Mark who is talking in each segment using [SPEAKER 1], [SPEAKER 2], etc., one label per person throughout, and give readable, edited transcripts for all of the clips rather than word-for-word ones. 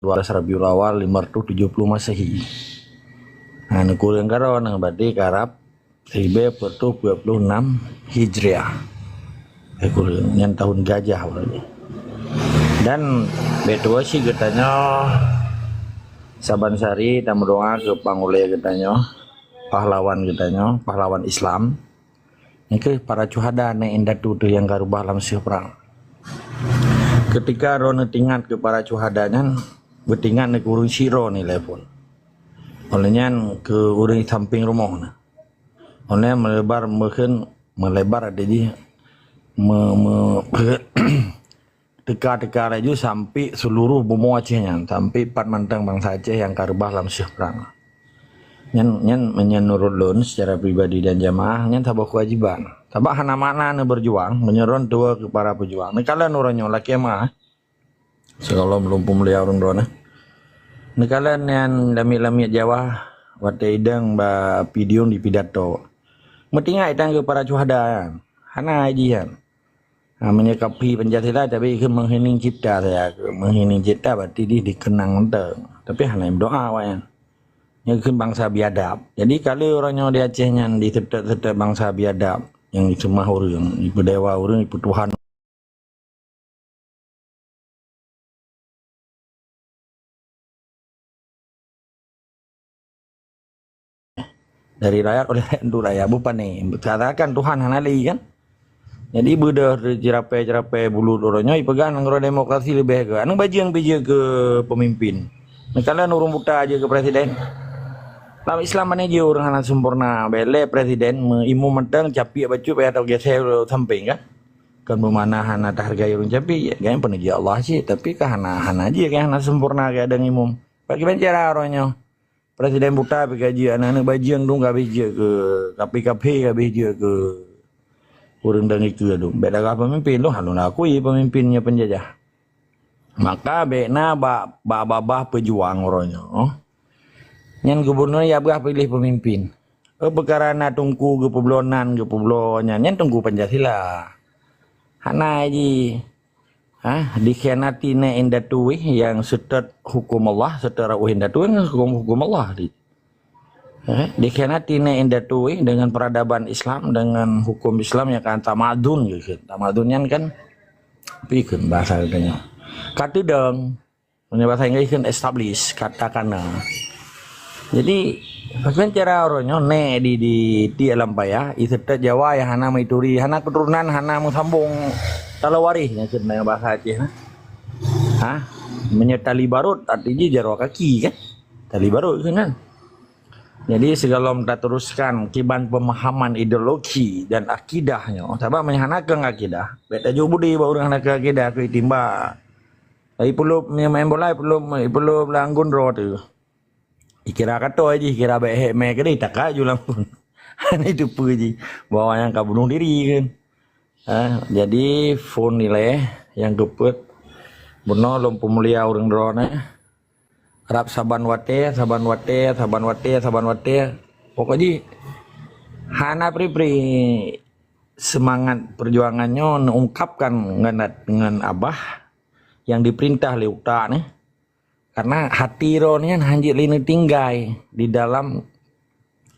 [SPEAKER 1] 12 Rabiul Awal 570 Masehi. Nah, nukurang karon nang berarti karab 1426 Hijriah. Kurang yang tahun gajah berarti. Dan betua sih katanya Saban Sari tamu doa ke pangule katanya pahlawan katanya pahlawan Islam. Ini para cuhada na indatu tu yang garubah dalam siu perang. Ketika rona tingkat ke para cuhadanya bertingkat ni kurung siro ni lepon. Olehnya ke urang samping rumah na. Olehnya melebar ada di teka-teka laju sampai seluruh bumi Acehnya, sampai 4 mantang bangsa Aceh yang karbah dalam siu perang. Nyan menurut lun secara pribadi dan jamaah nyan tabah kewajiban. Tabah hana makna ne berjuang menyeron tua ke para pejuang. Ni kala nuranyo laki mah. Segala belum pemulia urang drona. Ni kala nyan lami-lami Jawa wate idang ba video di pidato. Metinga itang ke para cuhada. Hana ajian. Menyikapi Pancasila tapi ke menghening cipta saya. Menghening cipta berarti dikenang enteng. Tapi hana doa wayan. Yang bangsa biadab. Jadi kalau orangnya di Acehnya di tetap bangsa biadab yang disembah orang, ibu dewa orang, ibu Tuhan. Dari rakyat oleh untuk rakyat bukan nih. Katakan Tuhan hanali kan. Jadi bedah cerape bulu orangnya ipegan anggaran demokrasi lebih ke. Anu bajang ke pemimpin. Nah, kalian urung buta aja ke presiden. Dalam Islam mana je orang anak sempurna bele presiden imu mentang capi bacu payah atau geser samping kan bermana hana hargai orang capi ya kan penuji Allah sih tapi hana aja kan hana sempurna kayak ada imum bagi pencara orangnya presiden buta gaji anak-anak bajian dong gak bija ke kapi gak bija ke orang dan itu dong beda kah pemimpin lo halun akui pemimpinnya penjajah maka bekna babah pejuang orangnya nyan gubernur ya abah pilih pemimpin. Perkara na tunggu gepublonan nyan tunggu Pancasila. Hana aji. Dikhianati na indatuwi yang setet hukum Allah secara indatuwi hukum Allah di. Dikhianati na indatuwi dengan peradaban Islam dengan hukum Islam yang kan tamadun gitu. Tamadunnya kan pikun bahasa katanya. Kata dong. Punya bahasa Inggris kan establish katakan. Jadi bagaimana cara orangnya di alam payah iserta Jawa yang hana maituri hana keturunan hana musambung talawari yang kena bahasa Aceh menyertali barut artinya jarwa kaki kan tali barut kan. Jadi segala kita teruskan kiban pemahaman ideologi dan akidahnya sabab menyahanakan akidah beta jo budi ba urang hanakan akidah ku timba ai perlu main bola perlu langgun ro tu ikira kata aja kira baik me ke tak aju langsung itu puji bawa yang bunuh diri kan jadi phone nilai yang gepet benar lom pemulia orang drone harap saban wate pokoknya hana pri semangat perjuangannya mengungkapkan dengan abah yang diperintah leuta nih. Karena hati rohnya hanjir lini tinggai di dalam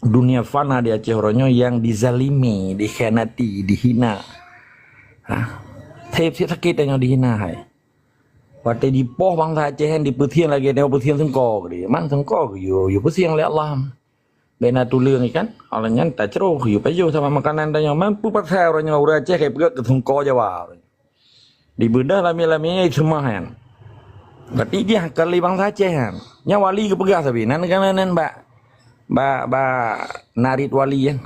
[SPEAKER 1] dunia fana di Aceh Ronyo yang dizalimi, dikhianati, dihina. Saya sakit yang dihina hai. Waktu di poh bangsa Aceh yang diputian lagi dia putian sengkok dia. Man sengkok yo putian oleh Allah. Bena tulang ikan, olehnya tak ceroh yo pajo sama makanan tanya mampu pasal orangnya orang Aceh kayak pegat ke sengkok Jawa. Di bedah lami-laminya semua kan. Berarti dia kali bangsa Aceh kan. Nya wali ke pegas tapi nan kanan ba narit wali ya.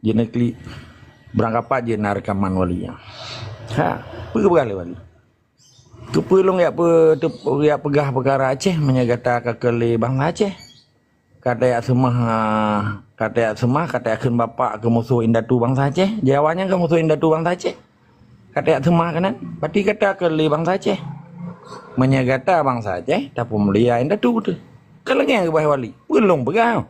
[SPEAKER 1] Dia nekli berangkat je narkaman wali ya. Pegas wali. Kepulung ya pegah perkara Aceh menyagata kekeli bangsa Aceh. Kata ya semah kata akan bapak ke musuh indatu bangsa Aceh. Jawanya ke musuh indatu bangsa Aceh. Kata ya semah kanan. Berarti kata keli bangsa Aceh. Menyagata bangsa Aceh tak pemulia indah tu kalau yang ke wali belum pegang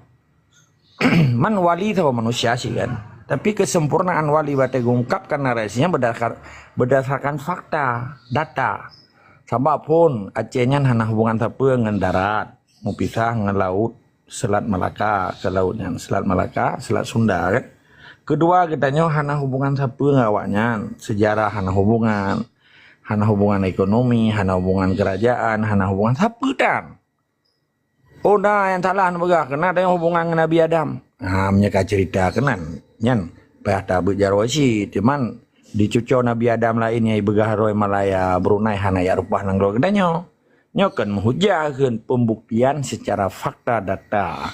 [SPEAKER 1] man wali sama manusia sih kan tapi kesempurnaan wali bate ungkapkan narasinya berdasarkan fakta data Sabab pun Acehnya hana hubungan siapa dengan darat, mau pisah dengan laut, Selat Malaka ke lautnya, Selat Malaka, Selat Sunda kan. Kedua katanya hana hubungan siapa ngawaknya, sejarah hana hubungan ekonomi, hana hubungan kerajaan, hana hubungan siapa dan. Oh dah yang salah negara kena ada yang hubungan dengan Nabi Adam. Menyeka cerita kenan, nyan, pada berjarwasi, cuman dicucuk Nabi Adam lainnya ibegah Roy Malaya Brunei hanaya rupah nanggro kedanyo nyokan menghujahkan pembuktian secara fakta data.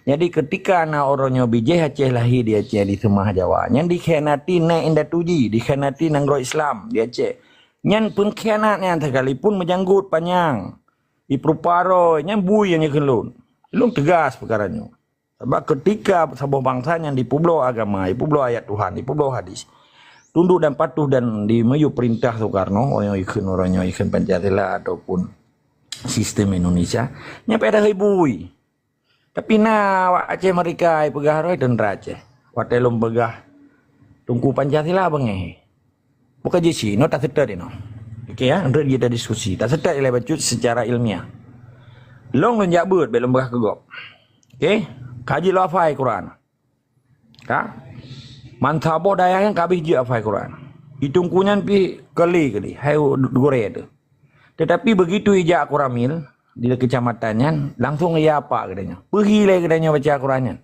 [SPEAKER 1] Jadi ketika anak orangnya bijih Aceh lahir di Aceh di Semah Jawa yang dikhianati na indah tuji dikhianati nanggro Islam di Aceh nyan pengkhianatnya sekalipun menjanggut panjang iproparo nyan bui yang kelun lung tegas perkaranya sebab ketika sebuah bangsa yang di pulau agama di pulau ayat Tuhan di pulau hadis tunduk dan patuh dan dimeyu perintah Soekarno orang yang ikut Pancasila ataupun sistem Indonesia nyampe ada ribui tapi Aceh mereka pegah roy dan Aceh watelum pegah tungku Pancasila bengeh bukan jisi no tak sedar no oke ya untuk kita diskusi tak sedar ilai bacut secara ilmiah long lonjak beut belum pegah kegop oke kaji lo hafai Quran kak Mantabo daya yang kabih je hafal Quran. Hitung kunyan pi kali. Hai gore tu. Tetapi begitu ijak Quramil di kecamatannya langsung ia apa katanya. Pergi lagi katanya baca Qurannya.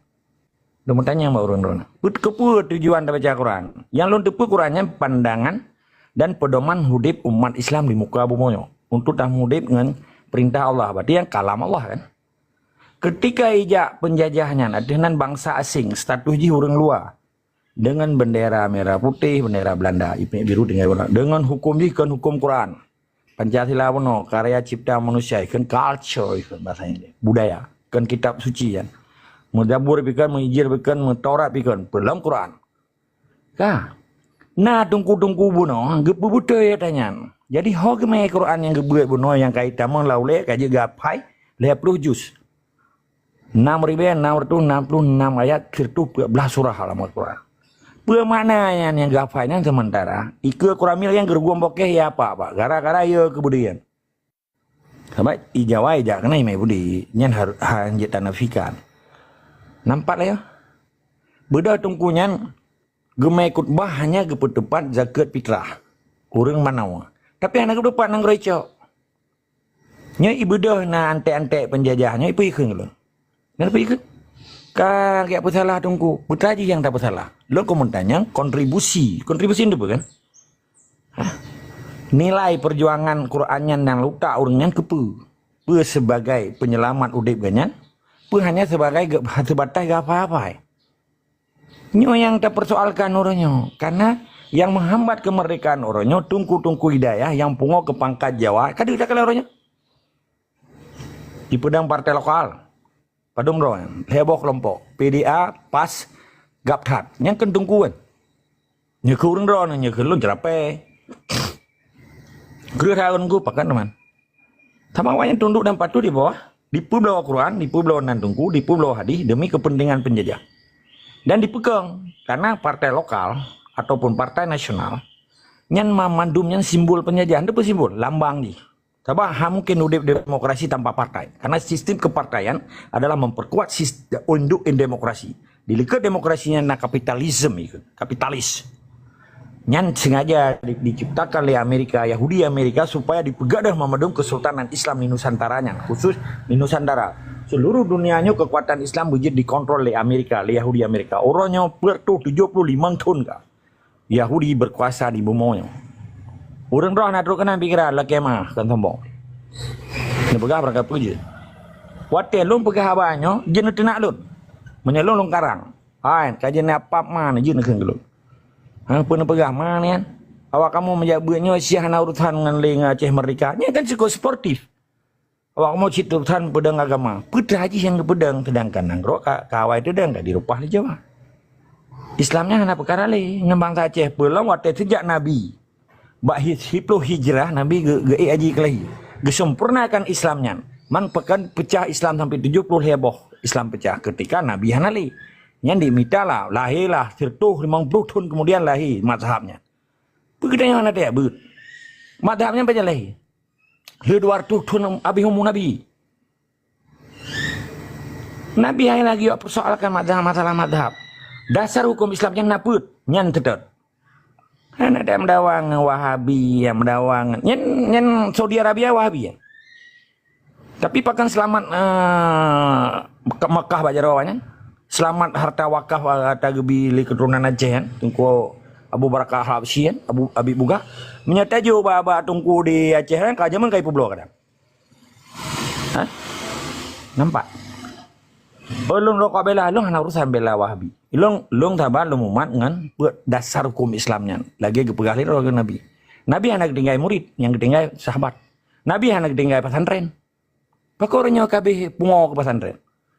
[SPEAKER 1] Dia bertanya mbak urun-urun. Kepu tujuan baca Quran. Yang lon tepu Qurannya pandangan dan pedoman hidup umat Islam di muka bumi. Untuk dah hidup dengan perintah Allah. Berarti yang kalam Allah kan. Ketika ijak penjajahnya dengan bangsa asing status ji orang luar. Dengan bendera merah putih, bendera Belanda, biru dengan hukum ikan hukum Quran. Pancasila puno, karya cipta manusia, ikan culture, ikan bahasa ini, budaya, ikan kitab suci kan. Mudabur ikan, mengijir ikan, Taurat ikan, dalam Quran. Kah? Nah, tungku buno, gebu buta ya tanya. Jadi hok mai Quran yang gebu buno yang kaitan laule kaji gapai, 50 juz. 6.666 ayat, 14 surah halaman Quran. Pemaknanya yang gafainya sementara ikut Quramil yang gerguam bokeh ya apa gara-gara ya kemudian sama ijawai jak kena imai budi nyan hanjit tanafikan nampak lah ya beda tungkunyan gemai kutbah hanya kepetepat zakat fitrah kurang manawa tapi anak kedepan nang reco nya ibadah na ante-ante penjajahnya ipu ikut lho kenapa ikut kan kayak apa salah tunggu putaji yang tak salah lo komentarnya kontribusi itu bukan nilai perjuangan Qurannya yang luka orangnya kepu sebagai penyelamat udip ganyan hanya sebagai sebatas gak apa-apa nyo yang tak persoalkan orangnya karena yang menghambat kemerdekaan orangnya tungku hidayah yang pungo ke pangkat Jawa kadang tak kalau orangnya di pedang partai lokal Padung roan, heboh kelompok, PDA, PAS, GAPTHAT, yang kentungkuan. Nyekurang roan, nyekurang jerape. Gerah tahun gue pakan teman. Sama yang tunduk dan patuh di bawah, di pulau Quran, di pulau Nantungku, di pulau hadis demi kepentingan penjajah. Dan dipegang, karena partai lokal ataupun partai nasional, yang memandumnya simbol penjajahan, itu simbol, lambang nih. Sebab mungkin demokrasi tanpa partai. Karena sistem kepartaian adalah memperkuat sistem unduk demokrasi. Di likat demokrasinya na kapitalisme itu, kapitalis. Yang sengaja diciptakan oleh Amerika, Yahudi Amerika supaya dipegadah memadum kesultanan Islam di Nusantaranya, khusus di Nusantara. Seluruh dunianya kekuatan Islam wujud dikontrol oleh Amerika, oleh Yahudi Amerika. Orangnya bertuh 75 tahun kah. Yahudi berkuasa di bumi. Orang roh nak terukkan pikiran lah kemah kan sombong. Ini pegah berangkat puji. Watel lung pegah abanyo jenis tenak lun. Menyelung lung karang. Hai, kajian apa mana jenis kelun. Pernah pegah mana kan? Awak kamu menjabatnya siapa urusan dengan lenga Aceh Merdeka. Ini kan cukup sportif. Awak mau cerita urusan pedang agama. Putra haji yang pedang sedangkan nanggro kawai pedang tak dirupah di Jawa. Islamnya hanya perkara le ngembang Aceh belum watel sejak Nabi. Hiplo hijrah Nabi aji kelahi gesempurnakan Islamnya man pekan pecah Islam sampai 70 heboh Islam pecah ketika Nabi Hanali yang diminta lah lahirlah sertuh 50 tahun kemudian lahir mazhabnya begitu yang ada ya mazhabnya baca lahir Luar tu abi humu Nabi. Nabi yang lagi persoalkan masalah madhab. Dasar hukum Islam yang naput, nyan tetet. Kan ada mendawang Wahabi, yang mendawang nyan Saudi Arabia Wahabi ya. Tapi pakan selamat ke Mekah baca rawanya. Selamat harta wakaf harta gebili keturunan Aceh kan. Tungku Abu Barakah Habsyi kan, Abu Abi Buga. Menyata jo baba tungku di Aceh kan kajaman kai pulau kadang. Hah? Nampak? Belum lo kau bela, lo hanya urusan bela Wahabi. Long taban lo umat ngan buat dasar hukum Islamnya. Lagi kepegali roh ke Nabi. Nabi anak tinggai murid, yang tinggai sahabat. Nabi anak tinggai pesantren. Pakornya kabeh pungo ke pesantren.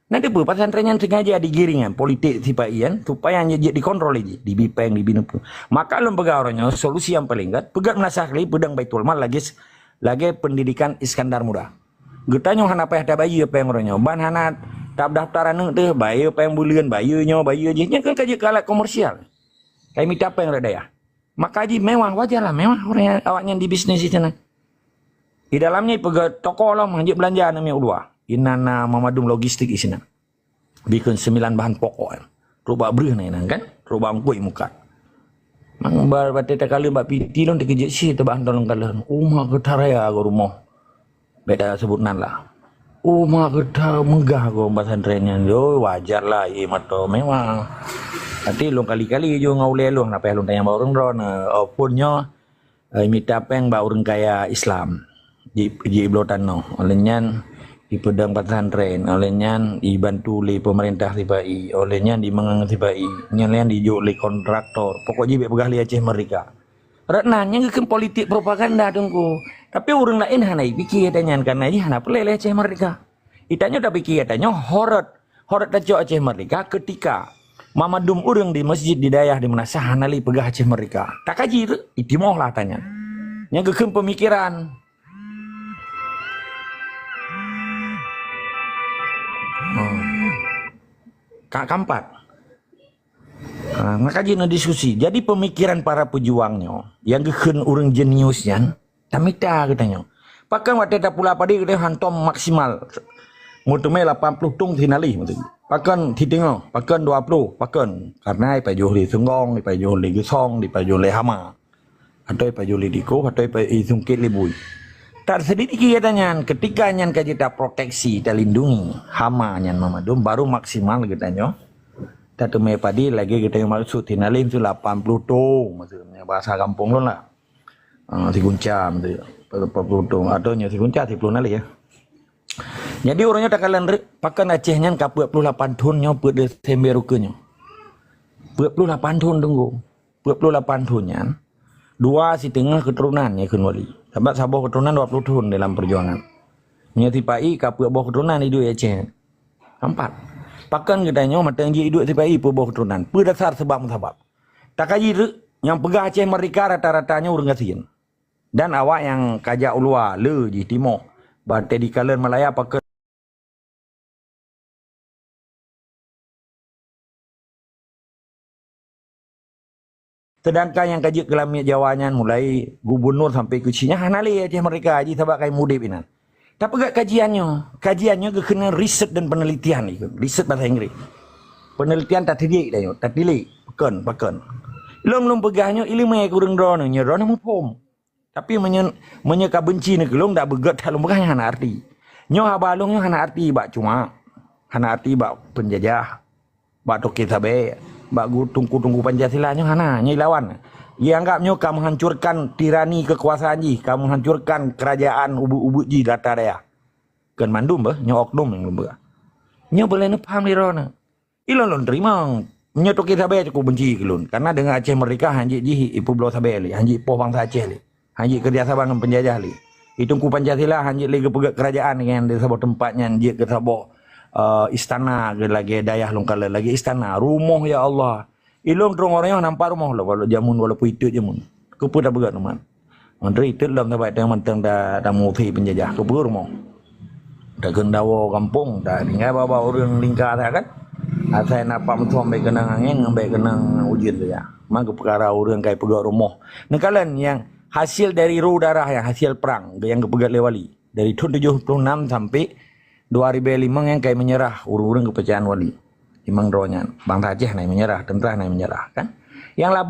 [SPEAKER 1] Nanti bu pesantren yang sengaja digiringan politik tiba ian supaya hanya dikontrol aja, dibipeng, dibinup. Maka lo pegaornya solusi yang paling gat, pegat menasahli pedang Baitul Mal lagi pendidikan Iskandar Muda. Getanya hana apa ada bayi apa yang orangnya, ban hana tak daftaran tu bayi apa yang bulian bayi aja nya kan kaji kalah komersial. Kayak minta apa yang ada ya. Maka haji mewah wajar lah mewah orang yang awaknya di bisnis di sana. Di dalamnya pegat toko lah menjadi belanja namanya udua. Inana Mamadum logistik di sana. Bikin 9 bahan pokok. Rubah berih nang kan, rubah angkui muka. Mang bar bateta kali mbak piti lon dikejek si tebahan tolong kalian. Umah ketaraya go rumah. Beda sebutan lah. Umah kita megah go pesantrennya. Yo wajar lah i mato memang. Nanti long kali-kali jo ngaule long napa long tanya ba urang ron opunnya minta peng ba urang kaya Islam. Ji blotan no. Olehnya di pedang pesantren, olehnya dibantu oleh pemerintah tibai, olehnya dimengang tibai, nyalian dijuk oleh kontraktor. Pokoknya begah li Aceh mereka. Ratnanya ke politik propaganda tunggu. Tapi orang lain hanai pikir tanya karena ini hana pelele Aceh mereka. Itanya udah pikir tanya horot tajo Aceh mereka ketika Mamadum urang di masjid di dayah di mana sahanali pegah Aceh mereka. Tak kaji itu itimoh lah tanya. Yang kekem pemikiran. Kak Kampat. Ngakaji na diskusi. Jadi pemikiran para pejuangnya yang geken urang jeniusnya tamita katanya. Pakai waktu tak pula padi kita hantom maksimal. Mutume 80 tung finali mutu. Pakai titingo, pakai 20, pakai karena ipa johli sunggong, ipa johli gesong, ipa johli hama. Atau ipa johli diko, atau ipa isungkit libui. Tak sedikit katanya ketika nyan kita proteksi, kita lindungi hama nyan Mamadum baru maksimal katanya. Tak temui padi lagi kita yang maksud tinalin tu 80 tung maksudnya bahasa kampung lo lah. Si guncam tu 40 tung atau nya si guncam 10 nali ya. Jadi orangnya tak kalian pakai Acehnya ka 48 tahun nya per Desember rukenya. 48 tahun tunggu. 48 tahunnya. Dua si tengah keturunannya kun wali. Sebab sabah keturunan 20 tahun dalam perjuangan. Nya tipai ka bawah keturunan hidup Aceh. 4. Pakan katanya matang je hidup tipai pe bawah keturunan. Per dasar sebab. Tak kaji yang pegah Aceh mereka rata-ratanya urang Gasian. Dan awak yang kajak ulua le di timur. Bate di kalian Malaya pakai sedangkan yang kaji kelamnya Jawanya mulai gubernur sampai ke Cina hanali Aceh mereka haji sebab kai mudip inan. Tapi gak kajiannya kena riset dan penelitian itu. Riset bahasa Inggris. Penelitian tak didik pakan. Ilong pegahnya ilmu yang kurang drone nyerone mupom. Tapi menyeka benci ni kelong dak begat halung pegahnya hana arti. Nyo habalongnya hana arti bak cuma hana arti bak penjajah. Bak toke sabe, bak tungku Pancasilanya hana nyai lawan. Ia anggapnya kamu hancurkan tirani kekuasaan ji, kamu hancurkan kerajaan ubu-ubu ji data daya. Kan mandum bah, nyo oknum yang lembah. Nyo boleh ne paham lirona. Ilon terima. Nyo toke sabe cukup benci kelun. Karena dengan Aceh mereka hanji ji ipu blo sabe li, hanji po bangsa Aceh li. Hanji kerja sama dengan penjajah li. Itu ku Pancasila hanji lagi pegat kerajaan yang di sebuah tempatnya hanji ke sebuah istana lagi dayah longkal lagi istana rumah ya Allah. Ilong terong orangnya nampak rumah lah walau jamun walaupun itu jamun. Kupu dah begat teman. Menteri itu dalam tempat yang mentang dah muti penjajah kupu rumah. Dah gendawa kampung dah tinggal bawa orang lingkar kan. Asal nampak mutu ambil kenang angin ambil kenang ujian tu ya. Maka perkara orang kayak pegat rumah. Nah kalian yang hasil dari ru darah yang hasil perang yang kepegat wali dari tahun 76 sampai 2005 yang kayak menyerah urung-urung kepercayaan wali imang dronya bang Aceh naik menyerah tentara naik menyerah kan yang labah